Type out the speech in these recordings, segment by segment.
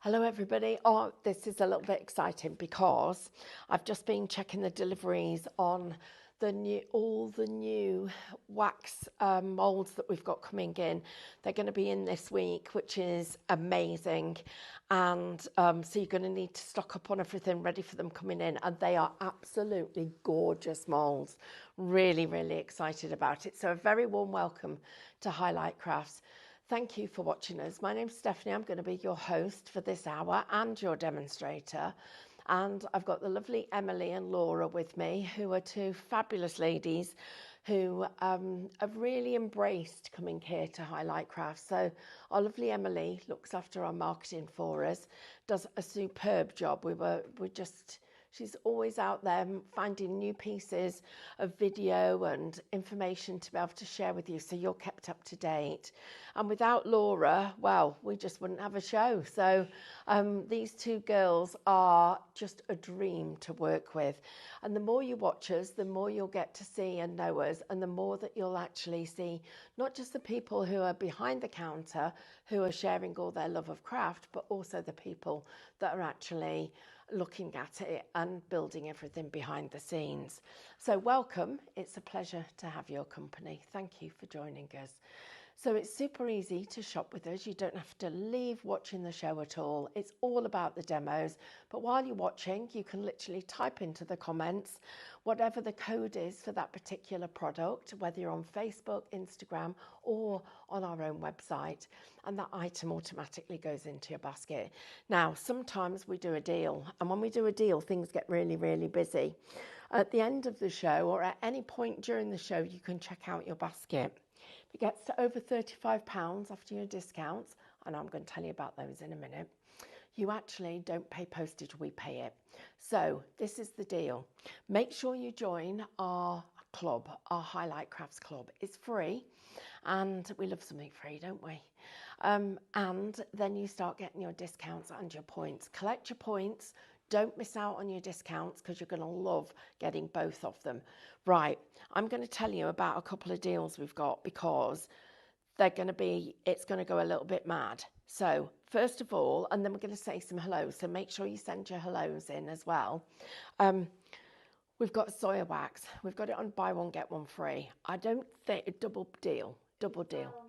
Hello everybody. Oh, this is a little bit exciting because I've just been checking the deliveries on all the new wax molds that we've got coming in. They're going to be in this week, which is amazing. And so you're going to need to stock up on everything ready for them coming in. And they are absolutely gorgeous molds. Really, really excited about it. So a very warm welcome to Highlight Crafts. Thank you for watching us. My name's Stephanie. I'm going to be your host for this hour and your demonstrator. And I've got the lovely Emily and Laura with me, who are two fabulous ladies who have really embraced coming here to Highlight Crafts. So our lovely Emily looks after our marketing for us, does a superb job. She's always out there finding new pieces of video and information to be able to share with you, so you're kept up to date. And without Laura, well, we just wouldn't have a show. So these two girls are just a dream to work with. And the more you watch us, the more you'll get to see and know us, and the more that you'll actually see not just the people who are behind the counter who are sharing all their love of craft, but also the people that are actually looking at it and building everything behind the scenes. So welcome. It's a pleasure to have your company. Thank you for joining us. So it's super easy to shop with us. You don't have to leave watching the show at all. It's all about the demos. But while you're watching, you can literally type into the comments whatever the code is for that particular product, whether you're on Facebook, Instagram, or on our own website, and that item automatically goes into your basket. Now, sometimes we do a deal, and when we do a deal, things get really, really busy. At the end of the show, or at any point during the show, you can check out your basket. If it gets to over £35 after your discounts, and I'm going to tell you about those in a minute, you actually don't pay postage, we pay it. So this is the deal. Make sure you join our club, our Highlight Crafts Club. It's free, and we love something free, don't we? And then you start getting your discounts and your points. Collect your points. Don't miss out on your discounts, because you're going to love getting both of them. Right, I'm going to tell you about a couple of deals we've got, because it's going to go a little bit mad. So first of all, and then we're going to say some hellos, so make sure you send your hellos in as well. We've got soya wax. We've got it on buy one, get one free. I don't think, double deal. Buy one, get one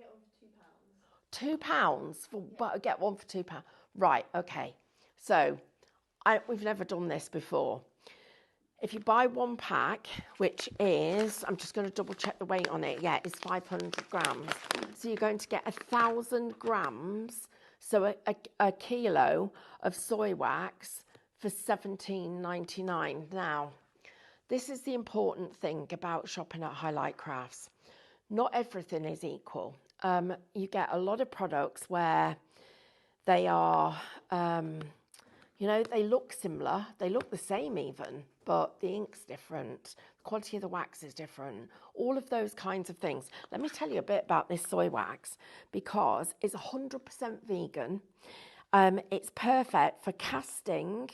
for £2 for get one for £2. Right, okay. So we've never done this before. If you buy one pack, which is, I'm just going to double check the weight on it. Yeah, it's 500 grams. So you're going to get 1,000 grams, so a kilo of soy wax for £17.99. Now, this is the important thing about shopping at Highlight Crafts. Not everything is equal. You get a lot of products where they are, they look similar, they look the same even, but the ink's different, the quality of the wax is different, all of those kinds of things. Let me tell you a bit about this soy wax, because it's 100% vegan. It's perfect for casting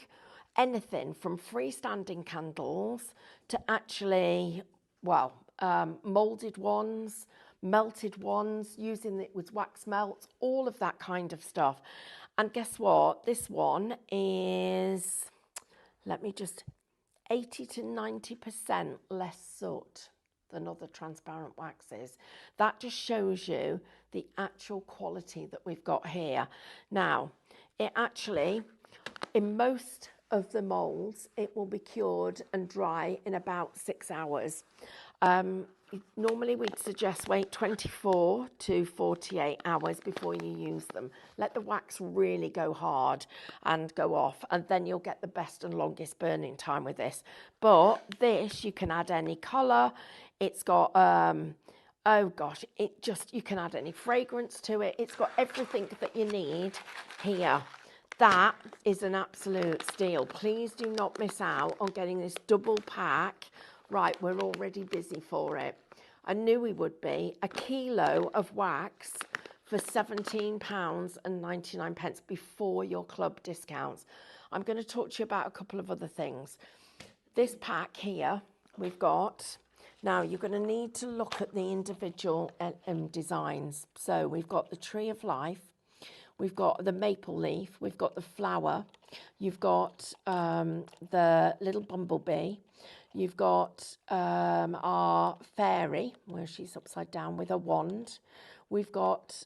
anything from freestanding candles to actually, moulded ones, melted ones, using it with wax melts, all of that kind of stuff. And guess what? This one is, 80 to 90% less soot than other transparent waxes. That just shows you the actual quality that we've got here. Now, it actually, in most of the molds, it will be cured and dry in about 6 hours. Normally we'd suggest wait 24 to 48 hours before you use them. Let the wax really go hard and go off, and then you'll get the best and longest burning time with this. But this, you can add any colour. It's got, you can add any fragrance to it. It's got everything that you need here. That is an absolute steal. Please do not miss out on getting this double pack. Right, we're already busy for it. I knew we would be. A kilo of wax for £17.99 before your club discounts. I'm going to talk to you about a couple of other things. This pack here, we've got, now you're going to need to look at the individual designs. So we've got the Tree of Life, we've got the maple leaf, we've got the flower, you've got the little bumblebee, you've got our fairy, where she's upside down with a wand. We've got,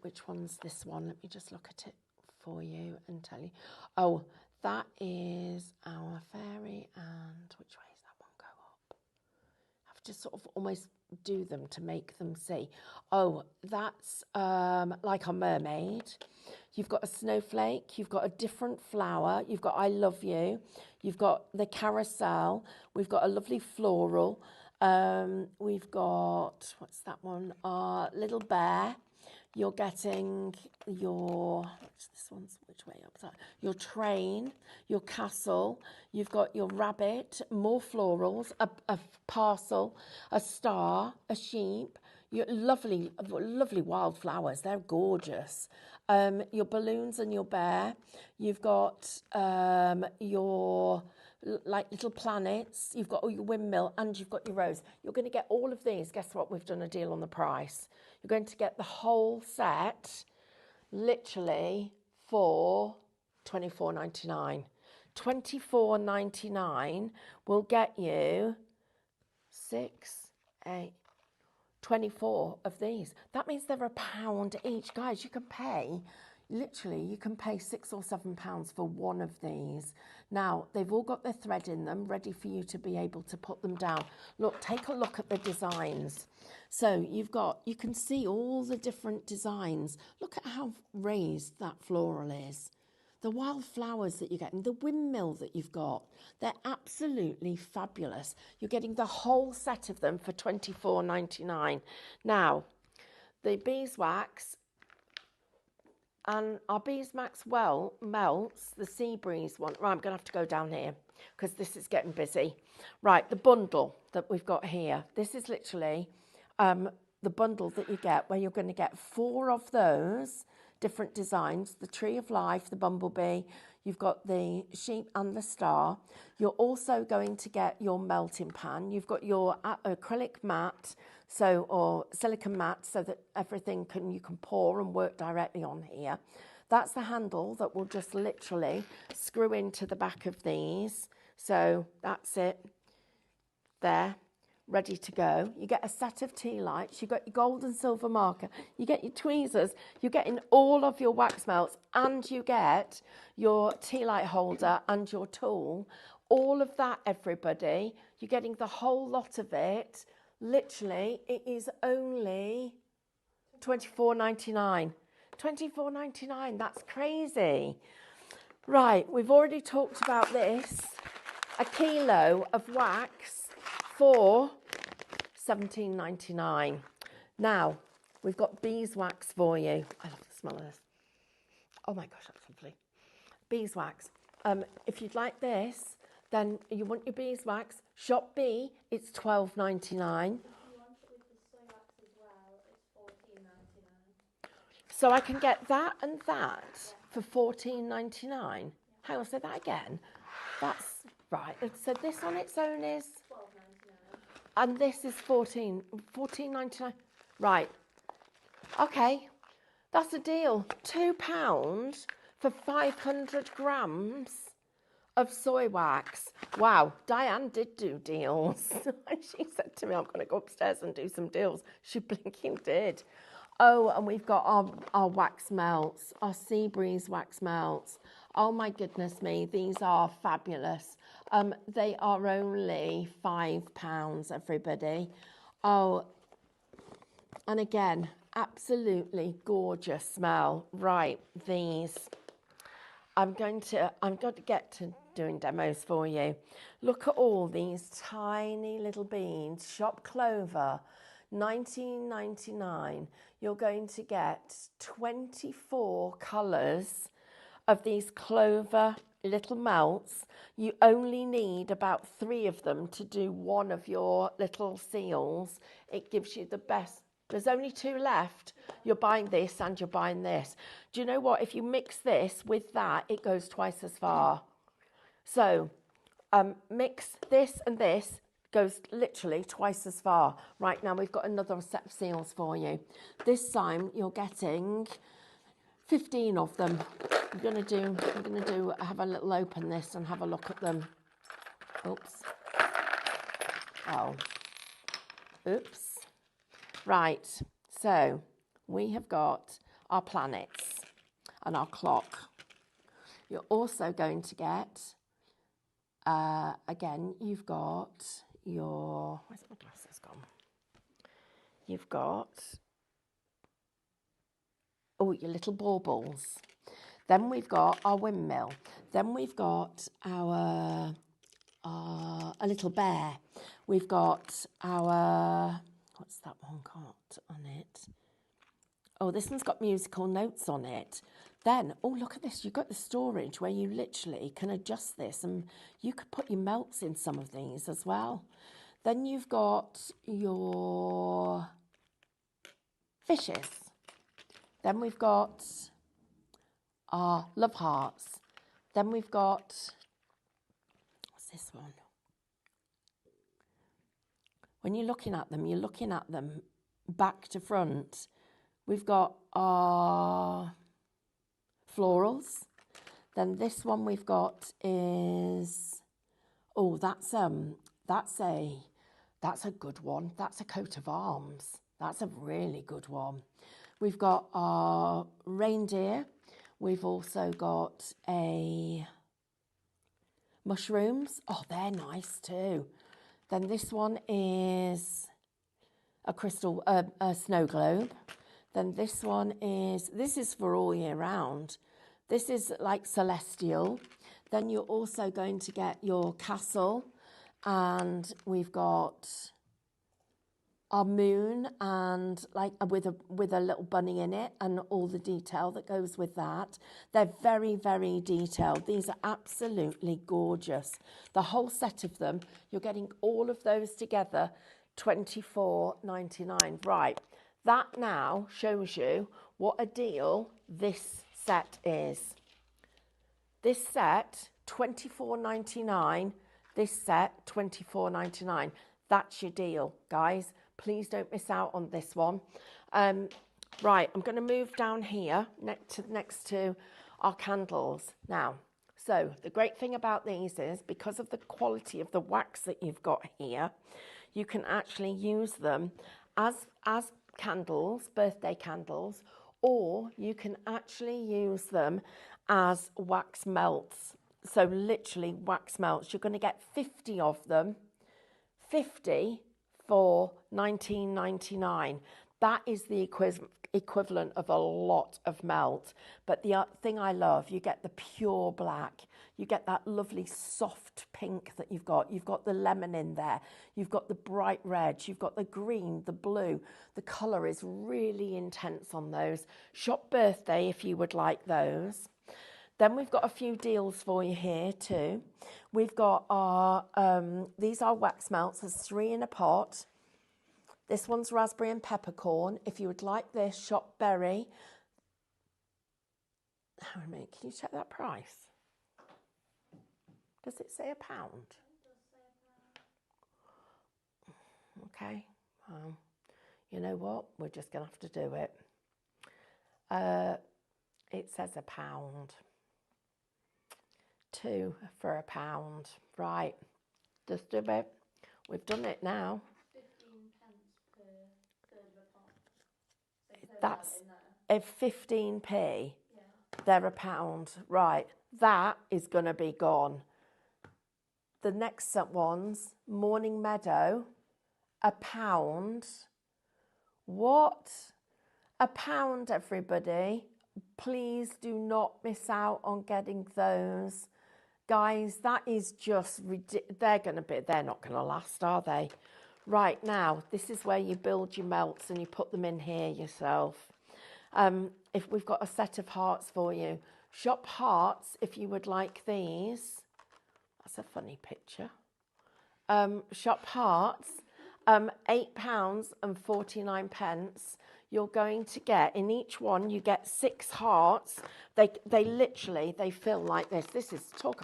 which one's this one? Let me just look at it for you and tell you. Oh, that is our fairy, and which way does that one go up? I have to sort of almost do them to make them see. Oh, that's like a mermaid. You've got a snowflake, you've got a different flower, you've got I love you, you've got the carousel, we've got a lovely floral, we've got, what's that one? Little bear. You're getting your, which way up that? Your train, your castle, you've got your rabbit, more florals, a parcel, a star, a sheep, your lovely wildflowers, they're gorgeous. Your balloons and your bear, you've got your like little planets, you've got all your windmill, and you've got your rose. You're going to get all of these. Guess what? We've done a deal on the price. You're going to get the whole set literally for $24.99. $24.99 will get you 24 of these. That means they're £1 each. Guys, you can pay, literally, you can pay £6 or £7 for one of these. Now, they've all got their thread in them, ready for you to be able to put them down. Look, take a look at the designs. So you can see all the different designs. Look at how raised that floral is. The wildflowers that you're getting, the windmill that you've got, they're absolutely fabulous. You're getting the whole set of them for $24.99. Now, the beeswax, and our beeswax melts, the sea breeze one. Right, I'm going to have to go down here because this is getting busy. Right, the bundle that we've got here. This is literally the bundle that you get, where you're going to get 4 of those different designs, the tree of life, the bumblebee, you've got the sheep and the star. You're also going to get your melting pan. You've got your acrylic mat, or silicone mat, so that everything you can pour and work directly on here. That's the handle that will just literally screw into the back of these. So that's it there, ready to go. You get a set of tea lights, you got your gold and silver marker, you get your tweezers, you're getting all of your wax melts, and you get your tea light holder and your tool. All of that, everybody, you're getting the whole lot of it. Literally, it is only $24.99. $24.99, that's crazy. Right, we've already talked about this. A kilo of wax for $17.99. Now, we've got beeswax for you. I love the smell of this. Oh my gosh, that's lovely. Beeswax. If you'd like this, then you want your beeswax. Shop B, it's $12.99. If you want it with the soy wax as well, it's $14.99. So I can get that and that for $14.99. Hang on, say that again. That's right. So this on its own is $12.99. and this is $14.99. Right. Okay. That's a deal. £2 for 500 grams of soy wax. Wow, Diane did do deals. She said to me, I'm going to go upstairs and do some deals. She blinking did. Oh, and we've got our wax melts, our sea breeze wax melts. Oh my goodness me, these are fabulous. They are only £5, everybody. Oh, and again, absolutely gorgeous smell. Right, these. I'm going to get to doing demos for you. Look at all these tiny little beans. Shop Clover, $19.99. You're going to get 24 colours of these Clover little melts. You only need about 3 of them to do one of your little seals. It gives you the best. There's only 2 left. You're buying this and you're buying this. Do you know what? If you mix this with that, it goes twice as far. So mix this and this, goes literally twice as far. Right, now we've got another set of seals for you. This time you're getting 15 of them. I'm gonna have a little open this and have a look at them. Oops. Oh. Oops. Right. So we have got our planets and our clock. You're also going to get, again, you've got your, where's my glasses gone? You've got, oh, your little baubles. Then we've got our windmill. Then we've got our, a little bear. We've got our, what's that one got on it? Oh, this one's got musical notes on it. Then, oh, look at this. You've got the storage where you literally can adjust this and you could put your melts in some of these as well. Then you've got your fishes. Then we've got our love hearts. Then we've got, what's this one? When you're looking at them back to front. We've got our florals. Then this one we've got is, oh, that's a good one. That's a coat of arms. That's a really good one. We've got our reindeer. We've also got a mushrooms. Oh, they're nice too. Then this one is a crystal, a snow globe. Then this one is, this is for all year round. This is like celestial. Then you're also going to get your castle, and we've got our moon, and like with a little bunny in it, and all the detail that goes with that. They're very, very detailed. These are absolutely gorgeous. The whole set of them, you're getting all of those together, $24.99. Right. That now shows you what a deal this set is. This set, $24.99. This set, $24.99. That's your deal, guys. Please don't miss out on this one. Right, I'm going to move down here next to our candles. Now, so the great thing about these is because of the quality of the wax that you've got here, you can actually use them as candles, birthday candles, or you can actually use them as wax melts. So literally wax melts. You're going to get 50 of them, 50 for $19.99. That is the equivalent of a lot of melt. But the thing I love, you get the pure black. You get that lovely soft pink that you've got. You've got the lemon in there. You've got the bright red. You've got the green, the blue. The colour is really intense on those. Shop birthday if you would like those. Then we've got a few deals for you here too. We've got our, these are wax melts. There's 3 in a pot. This one's raspberry and peppercorn. If you would like this, shop berry. Hang on a minute, can you check that price? Does it say £1? Okay, well, you know what? We're just going to have to do it. It says £1. 2 for £1. Right, just do it. We've done it now. 15p per third of a pot. So That's a 15p. yeah. They're £1. Right, that is going to be gone. The next ones, Morning Meadow, £1. What? £1, everybody. Please do not miss out on getting those. Guys, that is just ridiculous. They're not going to last, are they? Right, now, this is where you build your melts and you put them in here yourself. If we've got a set of hearts for you. Shop hearts if you would like these. That's a funny picture. Shop hearts, £8.49. You're going to get, in each one, you get 6 hearts. They literally, they feel like this. This is what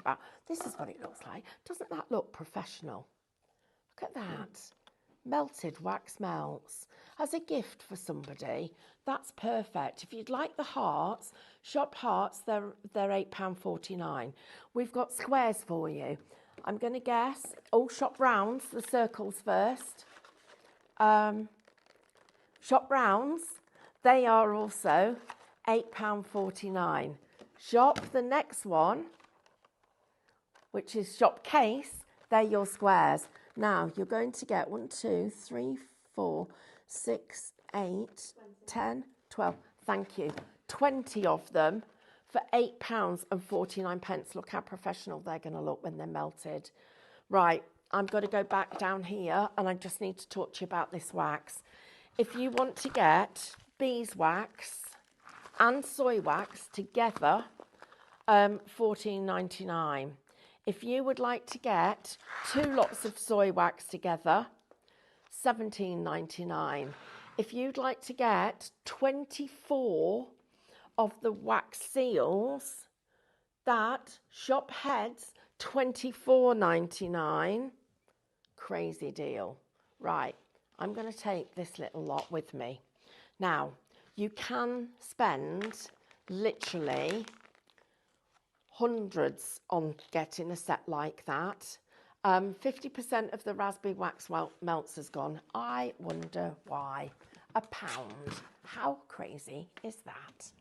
it looks like. Doesn't that look professional? Look at that. melted wax melts as a gift for somebody. That's perfect. If you'd like the hearts, shop hearts, they're £8.49. We've got squares for you. I'm going to guess, shop rounds, the circles first. Shop rounds, they are also £8.49. Shop the next one, which is shop case, they're your squares. Now, you're going to get 1, 2, 3, 4, 6, 8, 10, 12. Thank you. 20 of them for £8.49. Look how professional they're going to look when they're melted. Right, I'm going to go back down here and I just need to talk to you about this wax. If you want to get beeswax and soy wax together, $14.99. If you would like to get 2 lots of soy wax together, $17.99. If you'd like to get 24 of the wax seals, that shop heads $24.99. Crazy deal. Right, I'm going to take this little lot with me. Now, you can spend literally hundreds on getting a set like that. 50% of the raspberry wax melts has gone. I wonder why. £1. How crazy is that?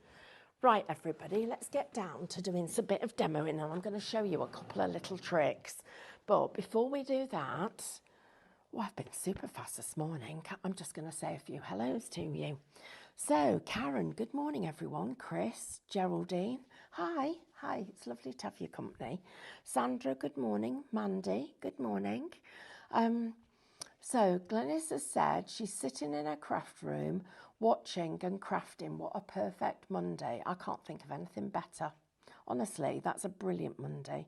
Right, everybody, let's get down to doing some bit of demoing and I'm going to show you a couple of little tricks. But before we do that, I've been super fast this morning. I'm just going to say a few hellos to you. So, Karen, good morning, everyone. Chris, Geraldine, hi, it's lovely to have your company. Sandra, good morning. Mandy, good morning. So, Glenys has said she's sitting in her craft room watching and crafting. What a perfect Monday. I can't think of anything better. Honestly, that's a brilliant Monday.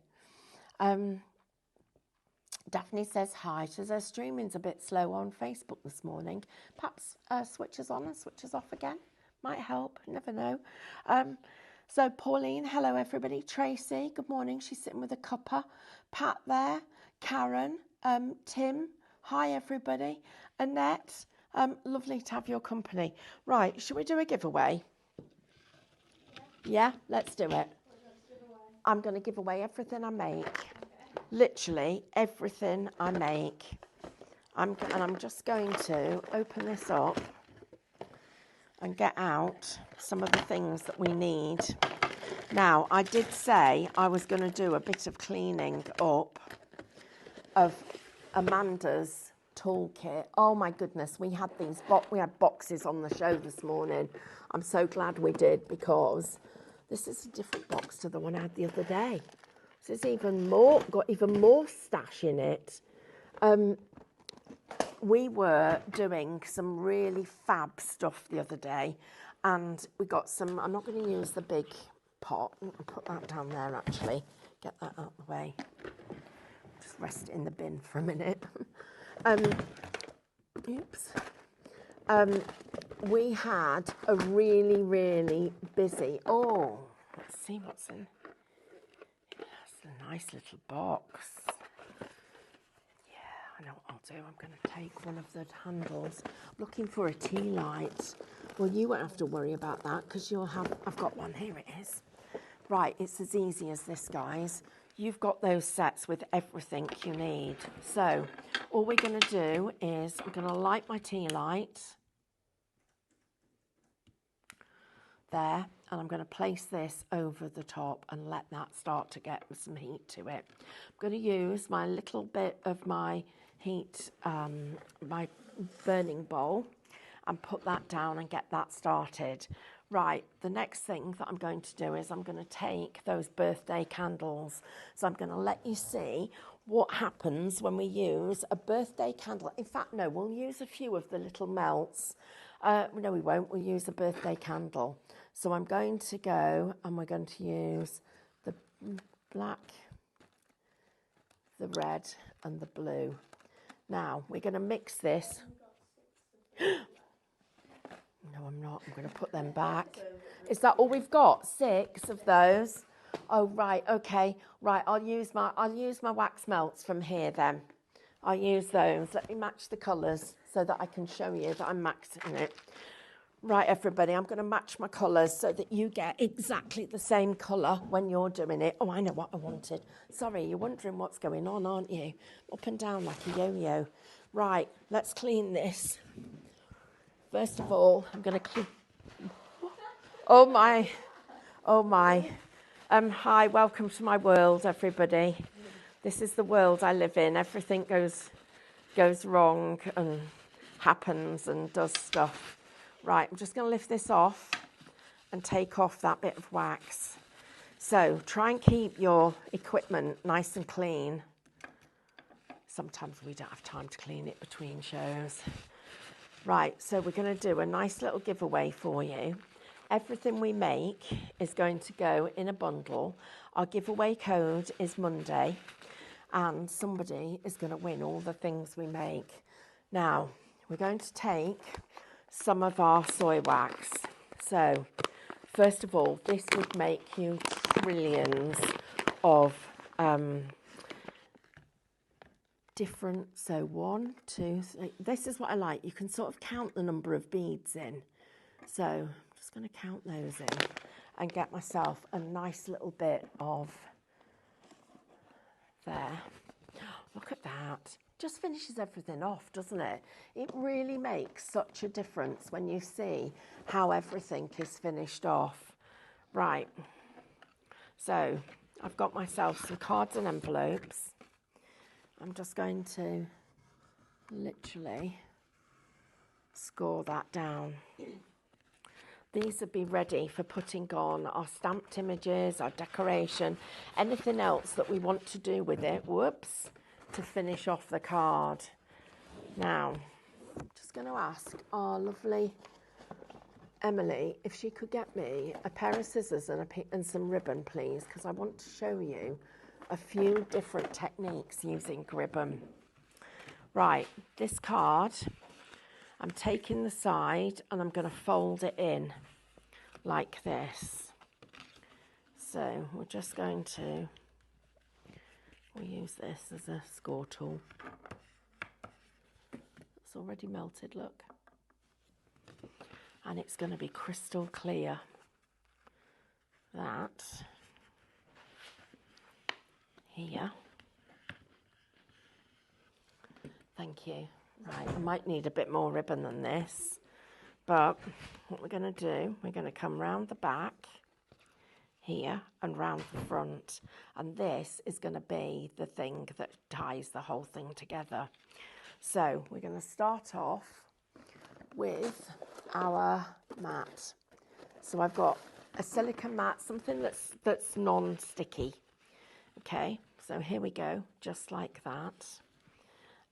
Daphne says hi. She says her streaming's a bit slow on Facebook this morning. Perhaps switches on and switches off again. Might help, never know. So Pauline, hello everybody. Tracy, good morning. She's sitting with a cuppa. Pat there. Karen, Tim, hi everybody. Annette, lovely to have your company. Right, should we do a giveaway? Yeah, let's do it. I'm going to give away everything I make. Literally everything I make. I'm just going to open this up and get out some of the things that we need. Now, I did say I was going to do a bit of cleaning up of Amanda's toolkit. Oh my goodness, we had boxes on the show this morning. I'm so glad we did because this is a different box to the one I had the other day. This is got even more stash in it. We were doing some really fab stuff the other day and we got some, I'm not going to use the big pot, I'll put that down there actually, get that out of the way. Just rest it in the bin for a minute. We had a really, really busy, let's see what's in. That's a nice little box. I know what I'll do. I'm going to take one of the handles. I'm looking for a tea light. Well, you won't have to worry about that because I've got one. Here it is. Right, it's as easy as this, guys. You've got those sets with everything you need. So, all we're going to do is I'm going to light my tea light. There. And I'm going to place this over the top and let that start to get some heat to it. I'm going to use my little bit of my heat, my burning bowl and put that down and get that started. Right, the next thing that I'm going to do is I'm going to take those birthday candles. So I'm going to let you see what happens when we use a birthday candle. In fact, no, we'll use a few of the little melts. No, we won't. We'll use a birthday candle. So I'm going to go and we're going to use the black, the red and the blue. Now, we're going to mix this. No, I'm not. I'm going to put them back. Is that all we've got? 6 of those? Oh, right. Okay. Right. I'll use my wax melts from here then. I'll use those. Let me match the colours so that I can show you that I'm maxing it. Right, everybody, I'm going to match my colours so that you get exactly the same colour when you're doing it. Oh, I know what I wanted. Sorry, you're wondering what's going on, aren't you? Up and down like a yo-yo. Right, let's clean this. First of all, I'm going to clean... Oh, my. Oh, my. Hi, welcome to my world, everybody. This is the world I live in. Everything goes wrong and happens and does stuff. Right, I'm just going to lift this off and take off that bit of wax. So try and keep your equipment nice and clean. Sometimes we don't have time to clean it between shows. Right, so we're going to do a nice little giveaway for you. Everything we make is going to go in a bundle. Our giveaway code is Monday, and somebody is going to win all the things we make. Now, we're going to take some of our soy wax. So, first of all, this would make you trillions of different, so 1, 2, 3, this is what I like. You can sort of count the number of beads in. So I'm just going to count those in and get myself a nice little bit of there. Look at that. Just finishes everything off, doesn't it? It really makes such a difference when you see how everything is finished off. Right. So I've got myself some cards and envelopes. I'm just going to literally score that down. These would be ready for putting on our stamped images, our decoration, anything else that we want to do with it. Whoops, to finish off the card. Now, I'm just going to ask our lovely Emily if she could get me a pair of scissors and some ribbon, please, because I want to show you a few different techniques using ribbon. Right, this card, I'm taking the side and I'm going to fold it in like this. So we're just going to, we'll use this as a score tool. It's already melted, look. And it's going to be crystal clear. That here. Thank you. Right, I might need a bit more ribbon than this, but what we're going to do, we're going to come round the back here and round the front, and this is going to be the thing that ties the whole thing together. So we're going to start off with our mat. So I've got a silicone mat, something that's non-sticky. Okay, so here we go, just like that.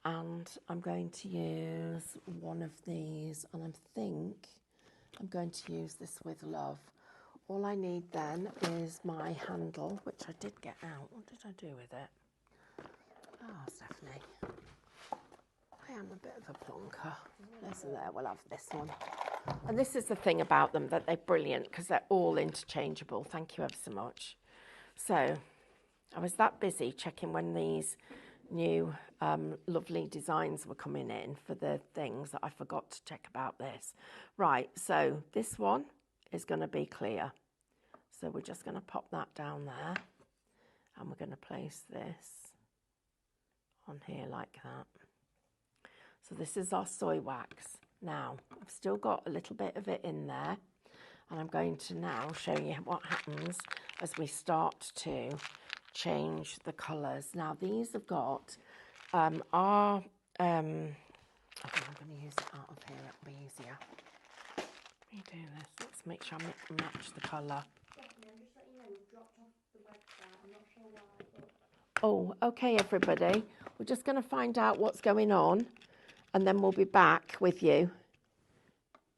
And I'm going to use one of these, and I think I'm going to use this with love. All I need then is my handle, which I did get out. What did I do with it? Oh, Stephanie, I am a bit of a plonker. Listen there, we'll have this one. And this is the thing about them, that they're brilliant because they're all interchangeable. Thank you ever so much. So I was that busy checking when these new lovely designs were coming in for the things that I forgot to check about this. Right, so this one is going to be clear. So we're just going to pop that down there, and we're going to place this on here like that. So this is our soy wax. Now, I've still got a little bit of it in there, and I'm going to now show you what happens as we start to change the colours. Now, these have got I'm going to use it out of here, it'll be easier. Let me do this. Let's make sure I match the colour. Oh, okay, everybody. We're just going to find out what's going on, and then we'll be back with you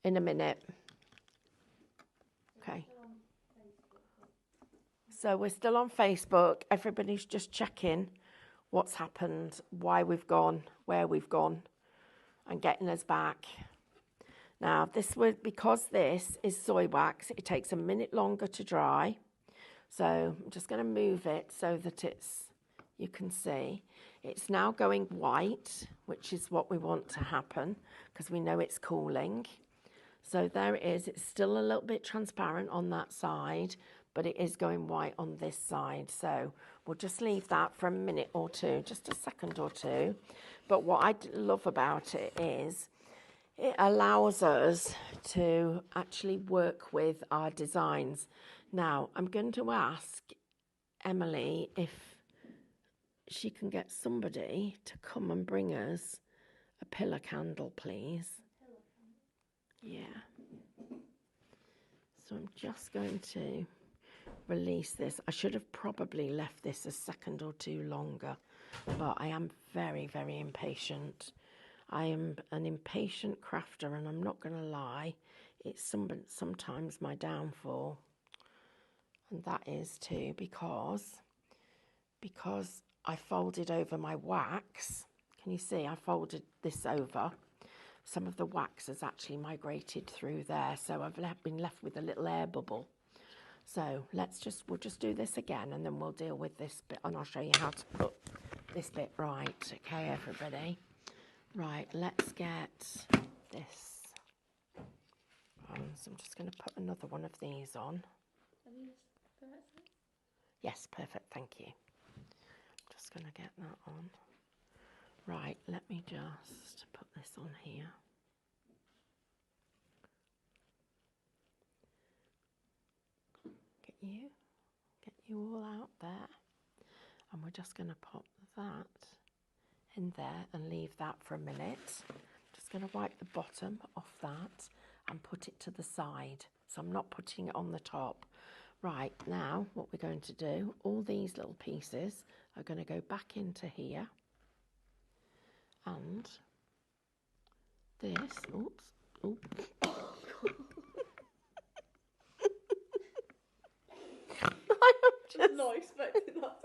in a minute. Okay. So we're still on Facebook. Everybody's just checking what's happened, why we've gone, where we've gone, and getting us back. Now, because this is soy wax, it takes a minute longer to dry. So I'm just going to move it so that you can see. It's now going white, which is what we want to happen because we know it's cooling. So there it is. It's still a little bit transparent on that side, but it is going white on this side. So we'll just leave that for a minute or two, just a second or two. But what I love about it is it allows us to actually work with our designs. Now, I'm going to ask Emily if she can get somebody to come and bring us a pillar candle, please. Yeah. So I'm just going to release this. I should have probably left this a second or two longer, but I am very, very impatient. I am an impatient crafter, and I'm not going to lie, it's sometimes my downfall. And that is too because I folded over my wax. Can you see I folded this over? Some of the wax has actually migrated through there, so I've been left with a little air bubble. So we'll just do this again, and then we'll deal with this bit, and I'll show you how to put this bit right. Okay, everybody. Right, let's get this on. So I'm just going to put another one of these on. Are these perfect? Yes, perfect, thank you. I'm just going to get that on. Right, let me just put this on here. Get you all out there. And we're just going to pop that in there and leave that for a minute. Just going to wipe the bottom off that and put it to the side. So I'm not putting it on the top. Right, now what we're going to do, all these little pieces are going to go back into here. And this, oops. I'm not expecting that.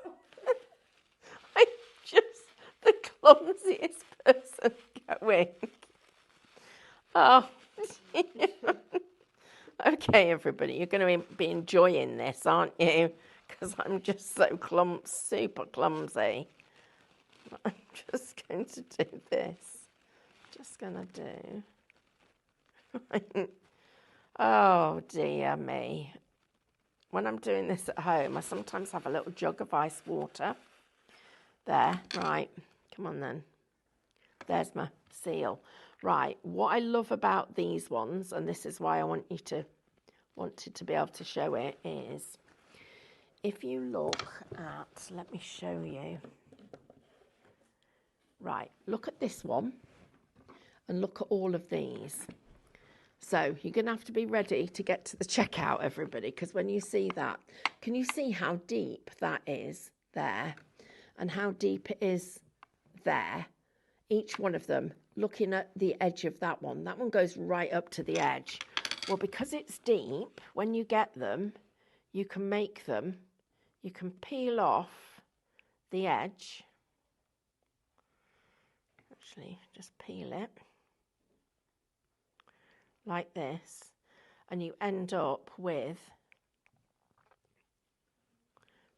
I'm just the clumsiest person going. Oh, dear. Okay, everybody, you're going to be enjoying this, aren't you? Because I'm just so super clumsy. I'm just going to do this. Just going to do. Oh, dear me. When I'm doing this at home, I sometimes have a little jug of ice water. There, right. Come on then. There's my seal. Right, what I love about these ones, and this is why I wanted to be able to show it, is if you look at, let me show you. Right, look at this one and look at all of these. So you're going to have to be ready to get to the checkout, everybody, because when you see that, can you see how deep that is there and how deep it is there? Each one of them, looking at the edge of that one goes right up to the edge. Well, because it's deep, when you get them, you can make them, you can peel off the edge. Actually, just peel it like this, and you end up with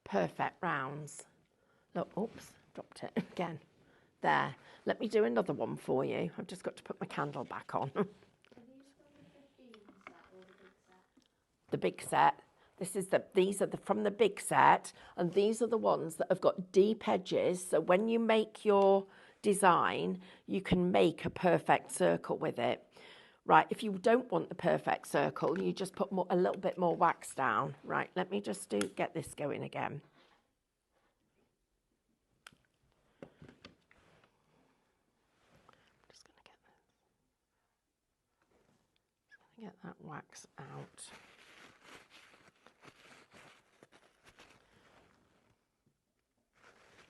perfect rounds. Look, oops, dropped it again. There. Let me do another one for you. I've just got to put my candle back on. Are these from the 15 set or the big set? The big set. These are from the big set, and these are the ones that have got deep edges. So when you make your design, you can make a perfect circle with it. Right, if you don't want the perfect circle, you just put a little bit more wax down. Right, let me just get this going again. Just going to get that wax out.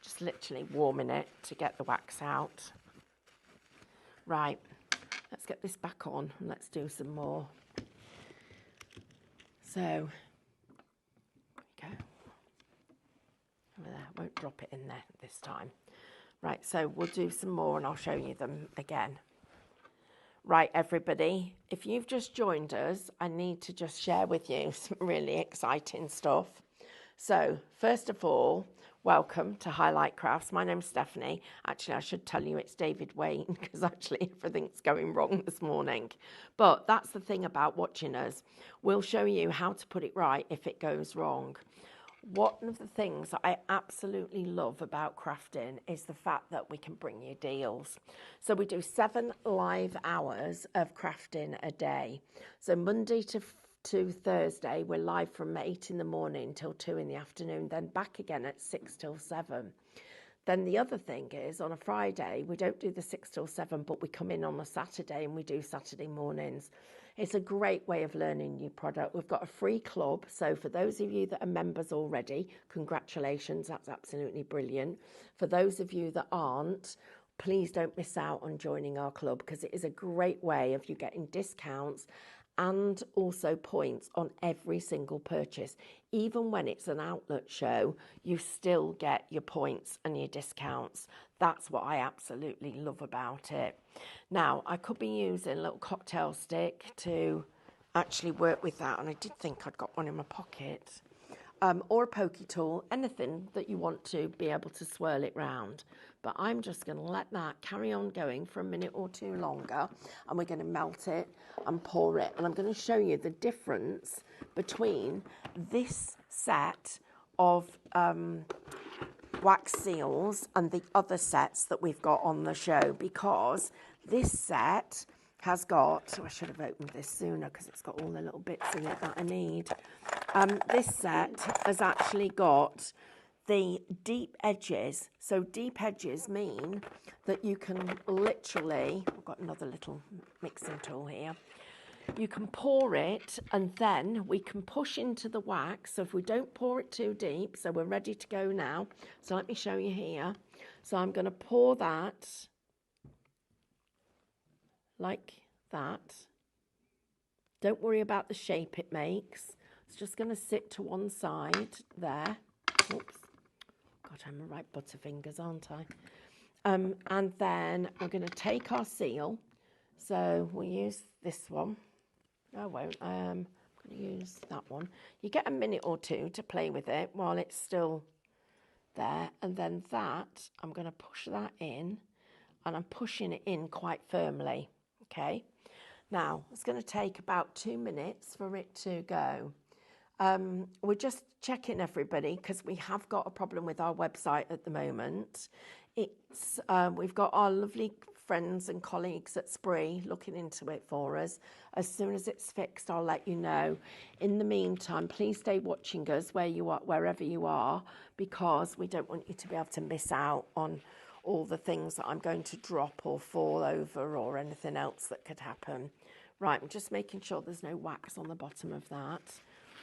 Just literally warming it to get the wax out. Right. Let's get this back on and let's do some more. So, there we go. Over there, I won't drop it in there this time. Right, so we'll do some more and I'll show you them again. Right, everybody, if you've just joined us, I need to just share with you some really exciting stuff. So, first of all, welcome to Highlight Crafts. My name's Stephanie. Actually, I should tell you it's David Wayne because actually everything's going wrong this morning. But that's the thing about watching us. We'll show you how to put it right if it goes wrong. One of the things I absolutely love about crafting is the fact that we can bring you deals. So we do 7 live hours of crafting a day. So Monday to Thursday, we're live from 8 in the morning till 2 in the afternoon, then back again at 6 till 7. Then the other thing is on a Friday, we don't do the 6 till 7, but we come in on a Saturday and we do Saturday mornings. It's a great way of learning new product. We've got a free club. So for those of you that are members already, congratulations. That's absolutely brilliant. For those of you that aren't, please don't miss out on joining our club because it is a great way of you getting discounts and also points on every single purchase. Even when it's an outlet show, you still get your points and your discounts. That's what I absolutely love about it. Now, I could be using a little cocktail stick to actually work with that, and I did think I'd got one in my pocket. Or a pokey tool, anything that you want to be able to swirl it round. But I'm just going to let that carry on going for a minute or two longer, and we're going to melt it and pour it. And I'm going to show you the difference between this set of wax seals and the other sets that we've got on the show, because this set has got, I should have opened this sooner because it's got all the little bits in it that I need. This set has actually got the deep edges. So deep edges mean that you can literally, I've got another little mixing tool here. You can pour it and then we can push into the wax. So if we don't pour it too deep, so we're ready to go now. So let me show you here. So I'm going to pour that like that. Don't worry about the shape it makes. It's just going to sit to one side there. Oops. God, I'm a right butterfingers, aren't I? And then we're going to take our seal. So we'll use this one. I won't. I'm going to use that one. You get a minute or two to play with it while it's still there. And then that, I'm going to push that in. And I'm pushing it in quite firmly. Okay. Now, it's going to take about 2 minutes for it to go. We're just checking everybody because we have got a problem with our website at the moment. It's we've got our lovely friends and colleagues at Spree looking into it for us. As soon as it's fixed, I'll let you know. In the meantime, please stay watching us wherever you are, because we don't want you to be able to miss out on all the things that I'm going to drop or fall over or anything else that could happen. Right, I'm just making sure there's no wax on the bottom of that.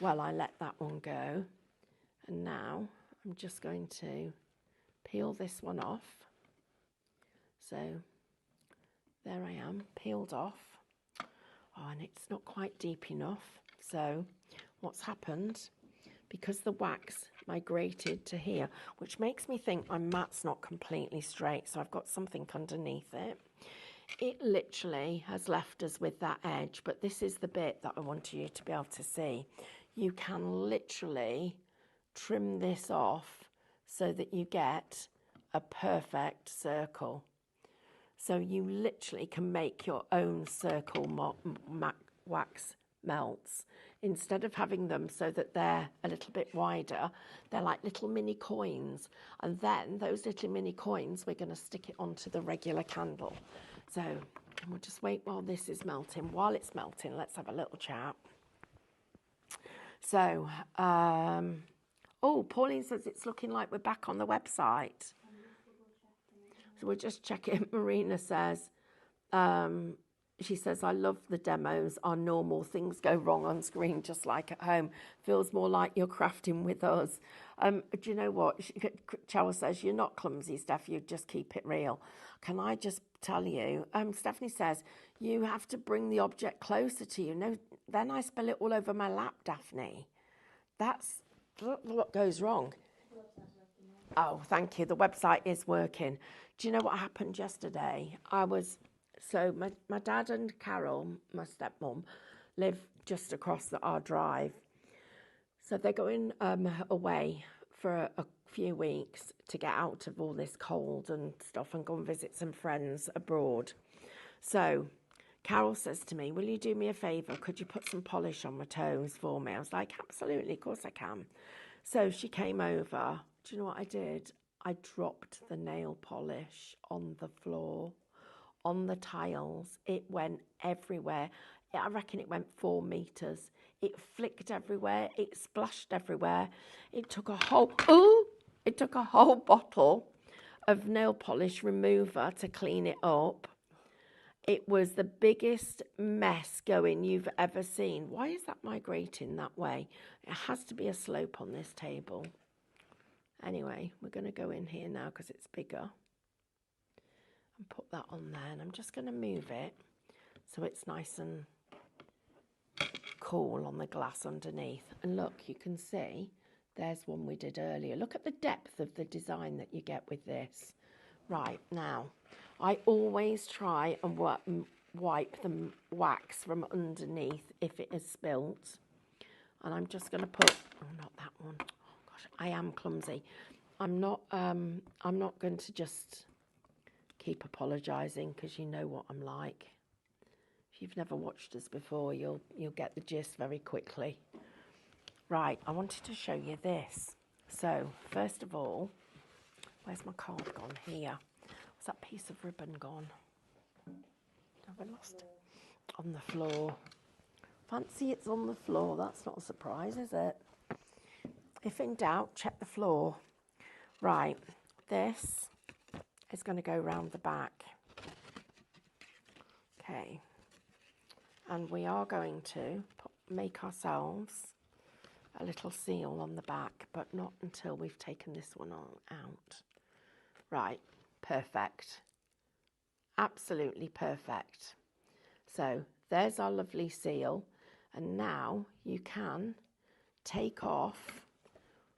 Well, I let that one go. And now I'm just going to peel this one off. So there I am, peeled off. Oh, and it's not quite deep enough. So what's happened, because the wax migrated to here, which makes me think my mat's not completely straight, so I've got something underneath it. It literally has left us with that edge, but this is the bit that I want you to be able to see. You can literally trim this off so that you get a perfect circle. So you literally can make your own circle wax melts. Instead of having them so that they're a little bit wider, they're like little mini coins. And then those little mini coins, we're going to stick it onto the regular candle. So we'll just wait while this is melting. While it's melting, let's have a little chat. So, oh, Pauline says it's looking like we're back on the website. So we're just checking. Marina says, she says, I love the demos are normal. Things go wrong on screen just like at home. Feels more like you're crafting with us. Do you know what? Chow says, you're not clumsy, Steph. You just keep it real. Can I just tell you? Stephanie says, you have to bring the object closer to you. No, then I spill it all over my lap, Daphne. That's what goes wrong. Oh, thank you. The website is working. Do you know what happened yesterday? So my dad and Carol, my stepmom, live just across our drive. So they're going away for few weeks to get out of all this cold and stuff and go and visit some friends abroad. So Carol says to me, will you do me a favour? Could you put some polish on my toes for me? I was like, absolutely, of course I can. So she came over. Do you know what I did? I dropped the nail polish on the floor, on the tiles. It went everywhere. I reckon it went 4 metres. It flicked everywhere. It splashed everywhere. It took a whole bottle of nail polish remover to clean it up. It was the biggest mess going you've ever seen. Why is that migrating that way? It has to be a slope on this table. Anyway, we're going to go in here now because it's bigger. And put that on there. And I'm just going to move it so it's nice and cool on the glass underneath. And look, you can see there's one we did earlier. Look at the depth of the design that you get with this. Right, now, I always try and wipe the wax from underneath if it is spilt. And I'm just going to put, oh, not that one. Oh, gosh, I am clumsy. I'm not going to just keep apologising because you know what I'm like. If you've never watched us before, you'll get the gist very quickly. Right, I wanted to show you this. So, first of all, where's my card gone? Here. Where's that piece of ribbon gone? Have I lost it? On the floor. Fancy it's on the floor. That's not a surprise, is it? If in doubt, check the floor. Right, this is going to go round the back. Okay. And we are going to make ourselves a little seal on the back, but not until we've taken this one out. Right, perfect. Absolutely perfect. So there's our lovely seal. And now you can take off,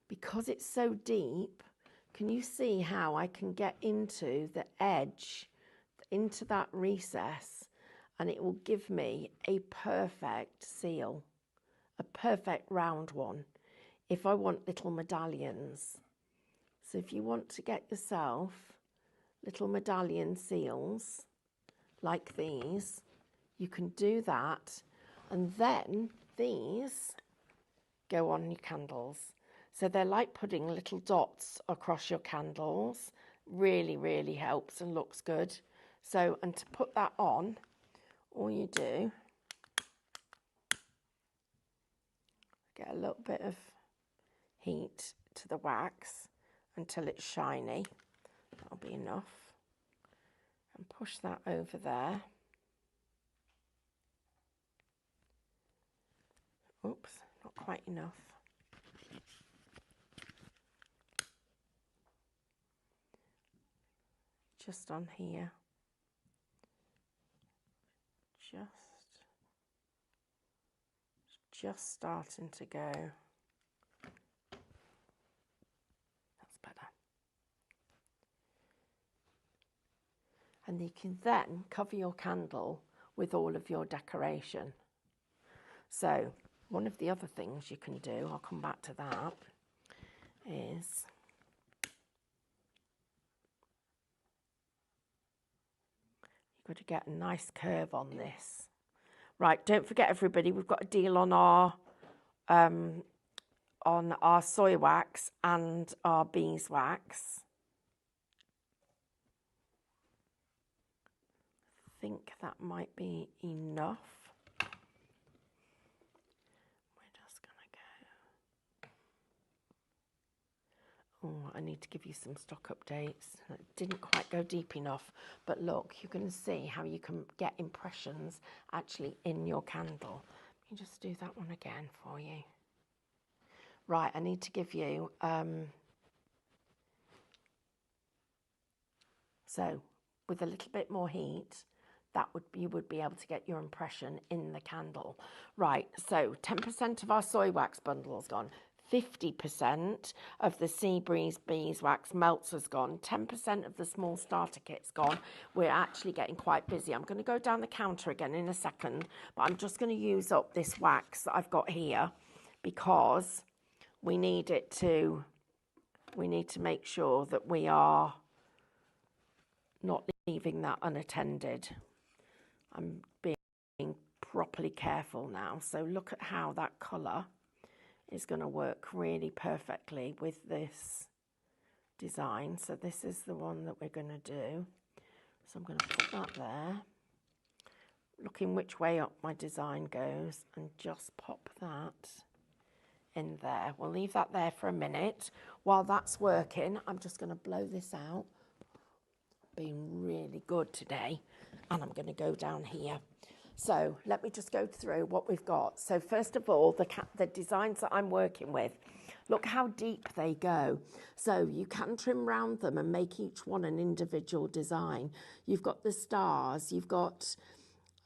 because it's so deep, can you see how I can get into the edge, into that recess, and it will give me a perfect seal, a perfect round one, if I want little medallions. So if you want to get yourself little medallion seals like these, you can do that, and then these go on your candles. So they're like putting little dots across your candles. Really, really helps and looks good. So, and to put that on, all you do, get a little bit of heat to the wax until it's shiny. That'll be enough. And push that over there. Oops, not quite enough. Just on here. Just starting to go. That's better. And you can then cover your candle with all of your decoration. So one of the other things you can do, I'll come back to that, is you've got to get a nice curve on this. Right, don't forget everybody, we've got a deal on our soy wax and our beeswax. I think that might be enough. We're just gonna go. Oh, I need to give you some stock updates. It didn't quite go deep enough, but look, you can see how you can get impressions actually in your candle. Let me just do that one again for you. Right, I need to give you, so with a little bit more heat, you would be able to get your impression in the candle. Right, so 10% of our soy wax bundle has gone. 50% of the Sea Breeze beeswax melts has gone. 10% of the small starter kit's gone. We're actually getting quite busy. I'm going to go down the counter again in a second, but I'm just going to use up this wax that I've got here because we need it to we need to make sure that we are not leaving that unattended. I'm being properly careful now. So look at how that colour is going to work really perfectly with this design. So this is the one that we're going to do. So I'm going to put that there, looking which way up my design goes, and just pop that in there. We'll leave that there for a minute. While that's working, I'm just going to blow this out. Been really good today, and I'm going to go down here. So let me just go through what we've got. So first of all, the designs that I'm working with, look how deep they go. So you can trim round them and make each one an individual design. You've got the stars, you've got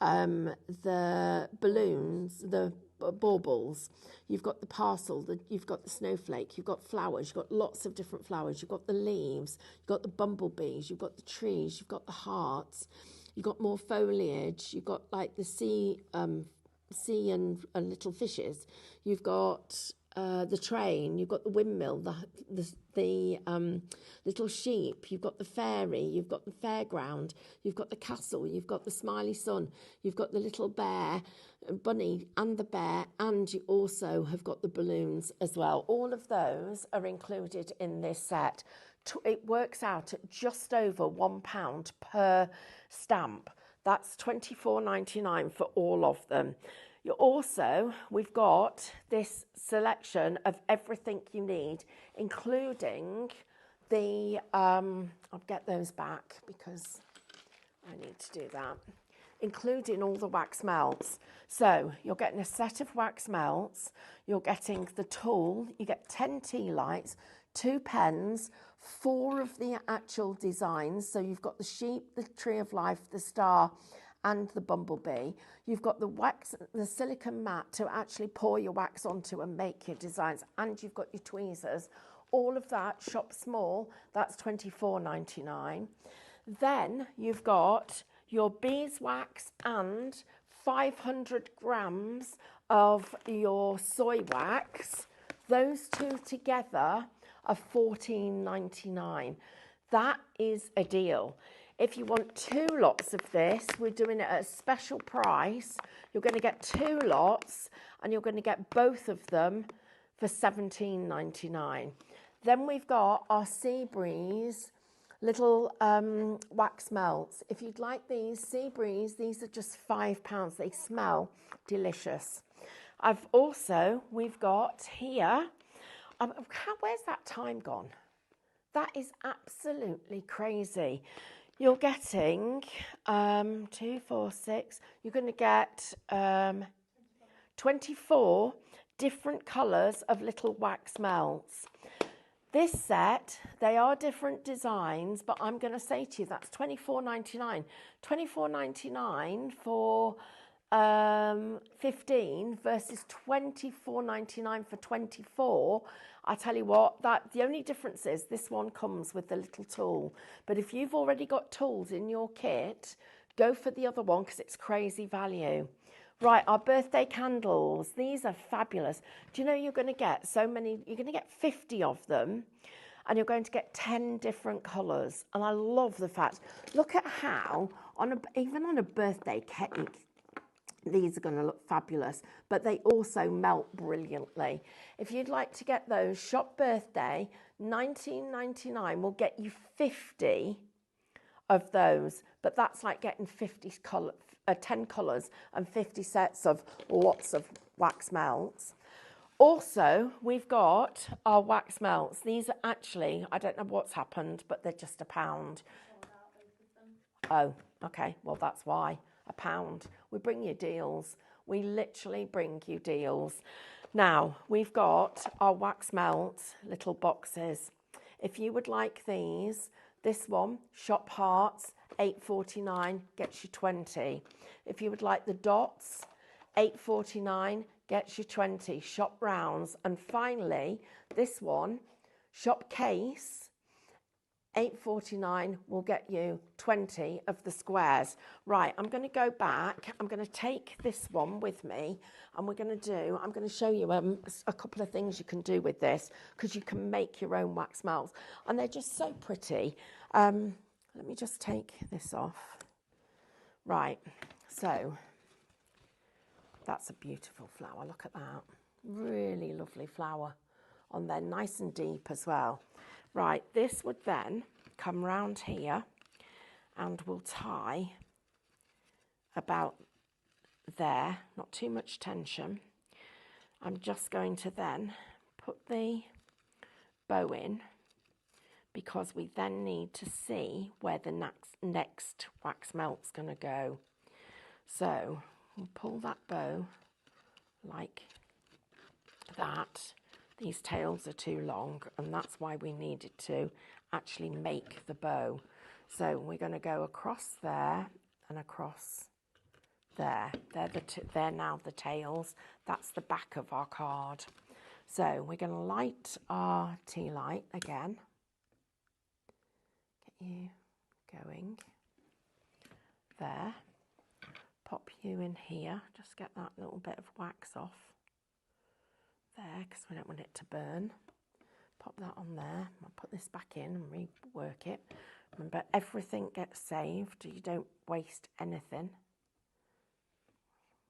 the balloons, the baubles, you've got the parcel, you've got the snowflake, you've got flowers, you've got lots of different flowers, you've got the leaves, you've got the bumblebees, you've got the trees, you've got the hearts, you've got more foliage, you've got like the sea and little fishes, you've got the train, you've got the windmill, the little sheep, you've got the fairy, you've got the fairground, you've got the castle, you've got the smiley sun, you've got the little bear, bunny and the bear, and you also have got the balloons as well. All of those are included in this set. It works out at just over £1 per stamp. That's £24.99 for all of them. We've got this selection of everything you need, including the, I'll get those back because I need to do that, including all the wax melts. So you're getting a set of wax melts, you're getting the tool, you get 10 tea lights, 2 pens, 4 of the actual designs. So you've got the sheep, the tree of life, the star, and the bumblebee. You've got the wax, the silicone mat to actually pour your wax onto and make your designs, and you've got your tweezers. All of that, shop small, that's £24.99. Then you've got your beeswax and 500 grams of your soy wax. Those two together are £14.99. That is a deal. If you want 2 lots of this, we're doing it at a special price. You're going to get 2 lots, and you're going to get both of them for £17.99. Then we've got our Sea Breeze little wax melts. If you'd like these, Sea Breeze, these are just £5. They smell delicious. We've got here, where's that time gone? That is absolutely crazy. You're getting 2, 4, 6. You're going to get 24 different colours of little wax melts. This set, they are different designs, but I'm going to say to you that's £24.99. £24.99 for 15 versus £24.99 for 24. I tell you what, the only difference is this one comes with the little tool. But if you've already got tools in your kit, go for the other one because it's crazy value. Right, our birthday candles. These are fabulous. Do you know you're going to get so many, you're going to get 50 of them, and you're going to get 10 different colours. And I love the fact, look at how, even on a birthday cake, these are going to look fabulous, but they also melt brilliantly. If you'd like to get those, shop birthday, £19.99 will get you 50 of those, but that's like getting 10 colours and 50 sets of lots of wax melts. Also, we've got our wax melts. These are actually, I don't know what's happened, but they're just £1. Oh, okay, well that's why. £1. We bring you deals. We literally bring you deals. Now, we've got our wax melt little boxes. If you would like these, this one, Shop Hearts, £8.49, gets you 20. If you would like the dots, £8.49, gets you 20. Shop Rounds. And finally, this one, Shop Case, £8.49 will get you 20 of the squares. Right, I'm going to go back. I'm going to take this one with me, and I'm going to show you a couple of things you can do with this, because you can make your own wax melts, and they're just so pretty. Let me just take this off. Right, so that's a beautiful flower. Look at that. Really lovely flower on there, nice and deep as well. Right, this would then come round here and we'll tie about there, not too much tension. I'm just going to then put the bow in, because we then need to see where the next wax melt's going to go. So we'll pull that bow like that. These tails are too long, and that's why we needed to actually make the bow. So we're going to go across there and across there. They're now the tails. That's the back of our card. So we're going to light our tea light again. Get you going there. Pop you in here. Just get that little bit of wax off there, because we don't want it to burn. Pop that on there. I'll put this back in and rework it. Remember, everything gets saved. You don't waste anything.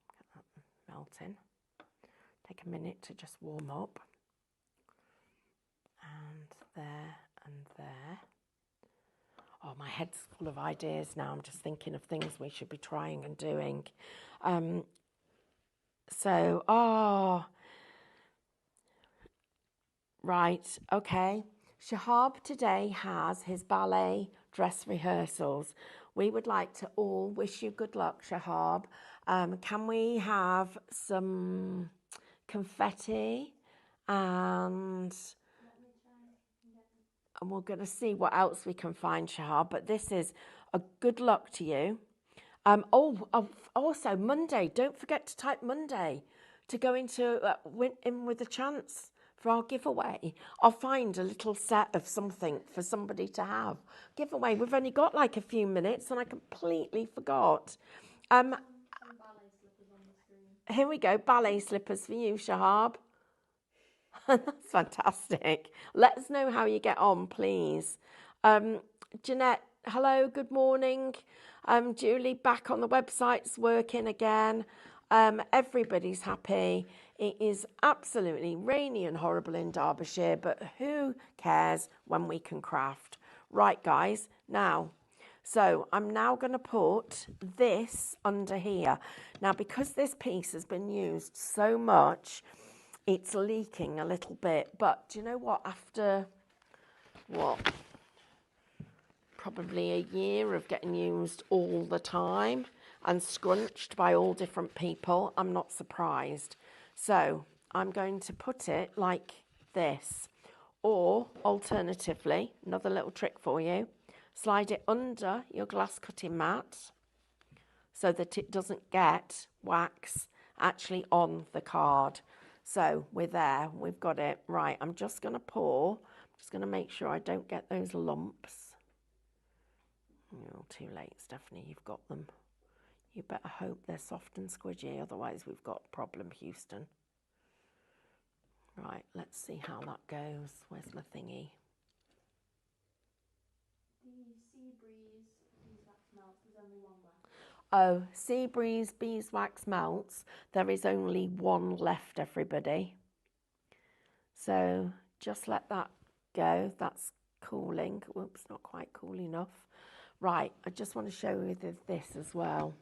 Get that melting. Take a minute to just warm up. And there and there. Oh, my head's full of ideas now. I'm just thinking of things we should be trying and doing. Right, okay. Shahab today has his ballet dress rehearsals. We would like to all wish you good luck, Shahab. Can we have some confetti? And we're going to see what else we can find, Shahab. But this is a good luck to you. Also, Monday. Don't forget to type Monday to go into in with a chance for our giveaway. I'll find a little set of something for somebody to have. Giveaway. We've only got like a few minutes, and I completely forgot. Some ballet slippers on the screen. Here we go. Ballet slippers for you, Shahab. That's fantastic. Let us know how you get on, please. Jeanette, hello, good morning. Julie, back on the website's working again. Everybody's happy. It is absolutely rainy and horrible in Derbyshire, but who cares when we can craft? Right, guys, now, so I'm now going to put this under here. Now, because this piece has been used so much, it's leaking a little bit, but do you know what? After, probably a year of getting used all the time and scrunched by all different people, I'm not surprised. So I'm going to put it like this. Or alternatively, another little trick for you, slide it under your glass cutting mat so that it doesn't get wax actually on the card. So we're there, we've got it. Right, I'm just going to pour. I'm just going to make sure I don't get those lumps. Oh, too late, Stephanie, you've got them. You better hope they're soft and squidgy, otherwise we've got a problem, Houston. Right, let's see how that goes. Where's my thingy? The Sea Breeze beeswax melts, there's only one left. Oh, Sea Breeze beeswax melts. There is only one left, everybody. So just let that go. That's cooling. Whoops, not quite cool enough. Right, I just want to show you this as well.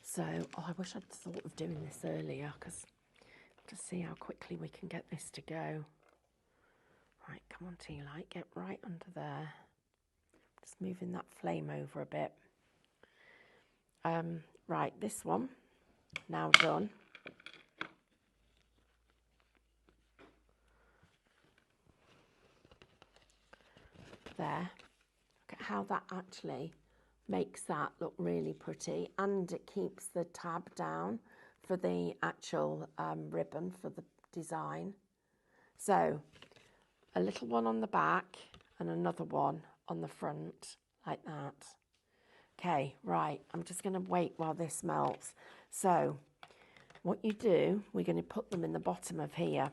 So, I wish I'd thought of doing this earlier, because to see how quickly we can get this to go. Right, come on, tea light, get right under there. Just moving that flame over a bit. Right, this one, now done. There. Look at how that actually makes that look really pretty, and it keeps the tab down for the actual ribbon for the design. So a little one on the back and another one on the front, like that. Okay, right, I'm just going to wait while this melts. So what you do, we're going to put them in the bottom of here.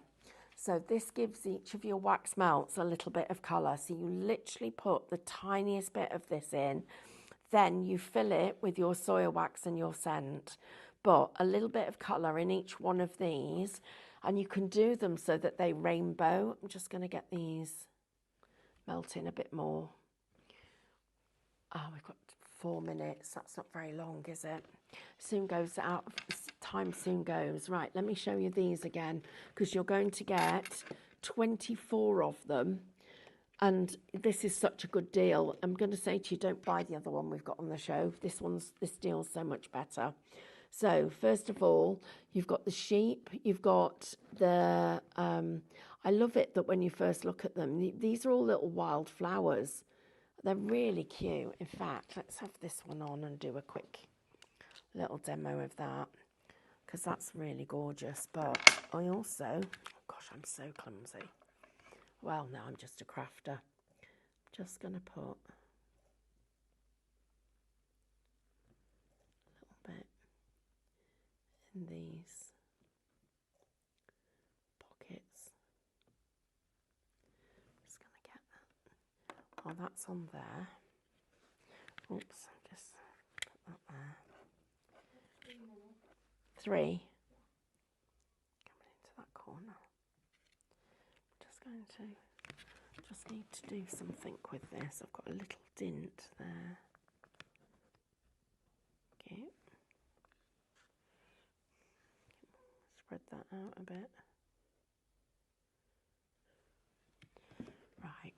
So this gives each of your wax melts a little bit of colour. So you literally put the tiniest bit of this in, then you fill it with your soil wax and your scent. But a little bit of colour in each one of these, and you can do them so that they rainbow. I'm just going to get these melting a bit more. Oh, we've got 4 minutes. That's not very long, is it? Soon goes out. Time soon goes. Right, let me show you these again, because you're going to get 24 of them. And this is such a good deal. I'm going to say to you, don't buy the other one we've got on the show. This deal's so much better. So first of all, you've got the sheep. You've got the, I love it that when you first look at them, these are all little wild flowers. They're really cute. In fact, let's have this one on and do a quick little demo of that, because that's really gorgeous. But I also, gosh, I'm so clumsy. Well, no, I'm just a crafter. I'm just going to put a little bit in these pockets. Just going to get that. Oh, that's on there. Oops, just put that there. 3. Coming into that corner. Just need to do something with this. I've got a little dint there. Okay. Spread that out a bit. Right.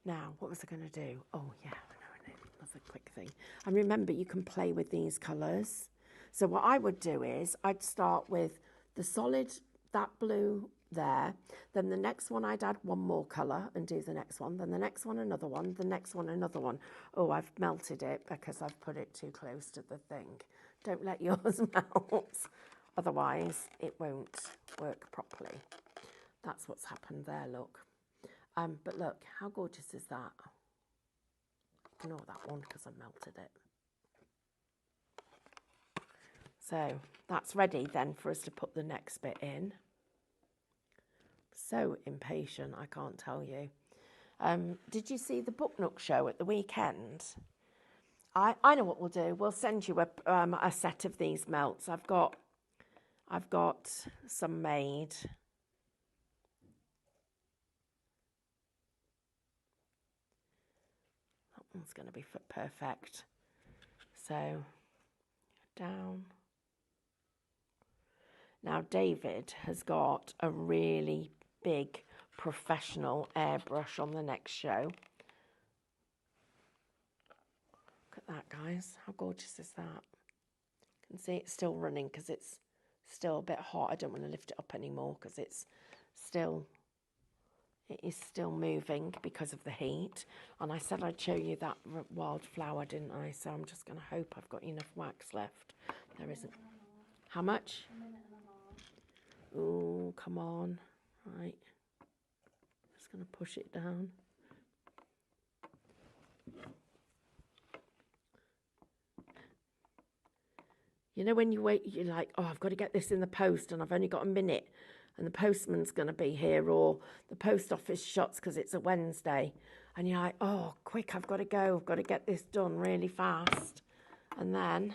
Now, what was I going to do? Oh, yeah, I know, another quick thing. And remember, you can play with these colours. So what I would do is I'd start with the solid, that blue there. Then the next one I'd add one more colour and do the next one. Then the next one, another one. The next one, another one. Oh, I've melted it because I've put it too close to the thing. Don't let yours melt. Otherwise, it won't work properly. That's what's happened there, look. But look, how gorgeous is that? Ignore that one because I melted it. So that's ready then for us to put the next bit in. So impatient, I can't tell you. Did you see the Book Nook show at the weekend? I know what we'll do. We'll send you a set of these melts. I've got some made. That one's going to be perfect. So down. Now David has got a really big professional airbrush on the next show. Look at that, guys. How gorgeous is that? You can see it's still running because it's still a bit hot. I don't want to lift it up anymore because it is still moving because of the heat. And I said I'd show you that wildflower, didn't I? So I'm just going to hope I've got enough wax left. There isn't. How much? 1.5 minutes. Oh, come on. Right. Just going to push it down. You know when you wait, you're like, oh, I've got to get this in the post and I've only got a minute and the postman's going to be here, or the post office shuts because it's a Wednesday. And you're like, oh, quick, I've got to go. I've got to get this done really fast. And then...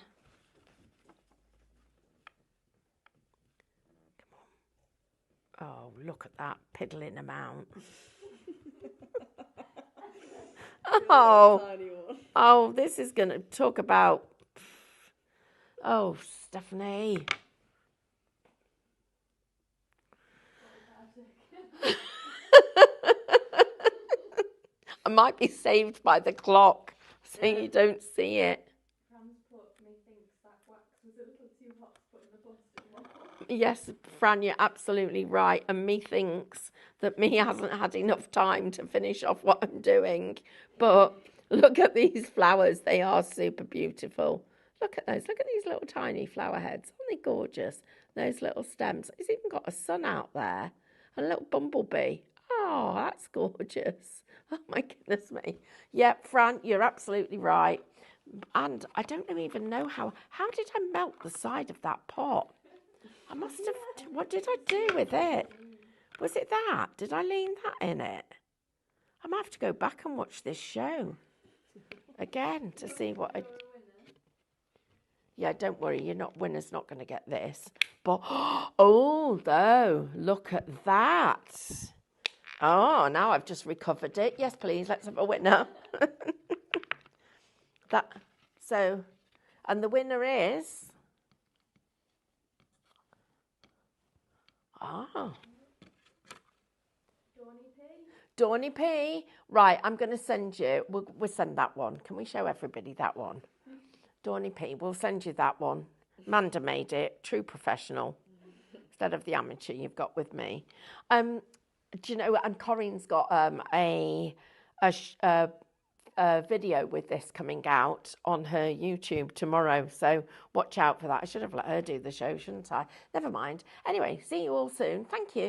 Oh, look at that piddling amount. Oh, this is going to talk about... Oh, Stephanie. I might be saved by the clock, so you don't see it. Methinks that wax was a little too hot to put in the post. Yes, Fran, you're absolutely right. And methinks that me hasn't had enough time to finish off what I'm doing. But look at these flowers. They are super beautiful. Look at those. Look at these little tiny flower heads. Aren't they gorgeous? Those little stems. It's even got a sun out there. And a little bumblebee. Oh, that's gorgeous. Oh my goodness me. Yep, Fran, you're absolutely right. And I don't even know how did I melt the side of that pot? I must have, what did I do with it? Was it that? Did I lean that in it? I might have to go back and watch this show again to see what I... Yeah, don't worry, winner's not going to get this. But, oh, though, look at that. Oh, now I've just recovered it. Yes, please, let's have a winner. And the winner is... Oh. Dawny P. Right, I'm going to send you... We'll send that one. Can we show everybody that one? Dawny P, we'll send you that one. Manda made it, true professional, instead of the amateur you've got with me. Do you know, and Corinne's got a video with this coming out on her YouTube tomorrow, so watch out for that. I should have let her do the show, shouldn't I? Never mind. Anyway, see you all soon. Thank you.